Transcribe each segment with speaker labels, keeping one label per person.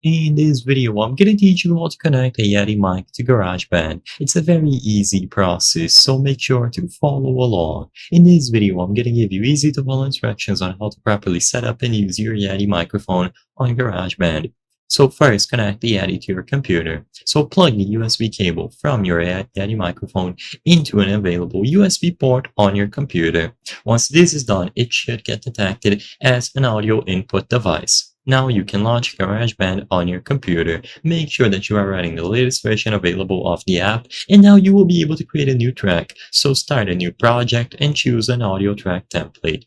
Speaker 1: In this video, I'm going to teach you how to connect a Yeti mic to Garageband. It's a very easy process, so make sure to follow along. In this video, I'm going to give you easy to follow instructions on how to properly set up and use your Yeti microphone on Garageband. So first, connect the Yeti to your computer. So plug the USB cable from your Yeti microphone into an available USB port on your computer. Once this is done, it should get detected as an audio input device. Now you can launch GarageBand on your computer. Make sure that you are running the latest version available of the app, and now you will be able to create a new track. So start a new project and choose an audio track template.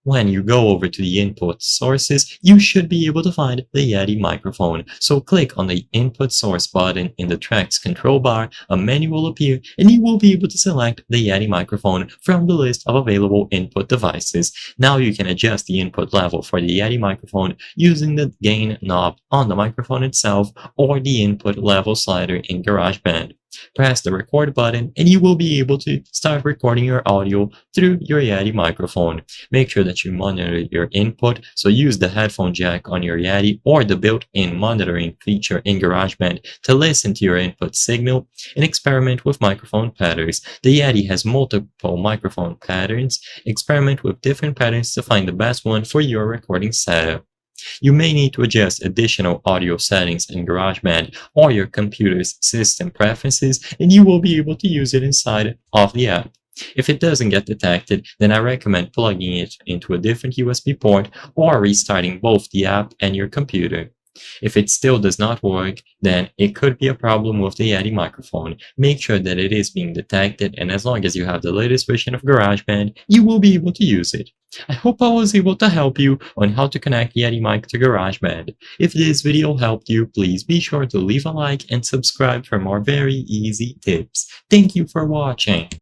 Speaker 1: When you go over to the input sources, you should be able to find the Yeti microphone. So click on the input source button in the track's control bar, a menu will appear, and you will be able to select the Yeti microphone from the list of available input devices. Now you can adjust the input level for the Yeti microphone using the gain knob on the microphone itself or the input level slider in GarageBand. Press the record button and you will be able to start recording your audio through your Yeti microphone. Make sure that you monitor your input, so use the headphone jack on your Yeti or the built-in monitoring feature in GarageBand to listen to your input signal and experiment with microphone patterns. The Yeti has multiple microphone patterns. Experiment with different patterns to find the best one for your recording setup. You may need to adjust additional audio settings in GarageBand or your computer's system preferences, and you will be able to use it inside of the app. If it doesn't get detected, then I recommend plugging it into a different USB port or restarting both the app and your computer. If it still does not work, then it could be a problem with the Yeti microphone. Make sure that it is being detected, and as long as you have the latest version of GarageBand, you will be able to use it. I hope I was able to help you on how to connect Yeti mic to GarageBand. If this video helped you, please be sure to leave a like and subscribe for more very easy tips. Thank you for watching.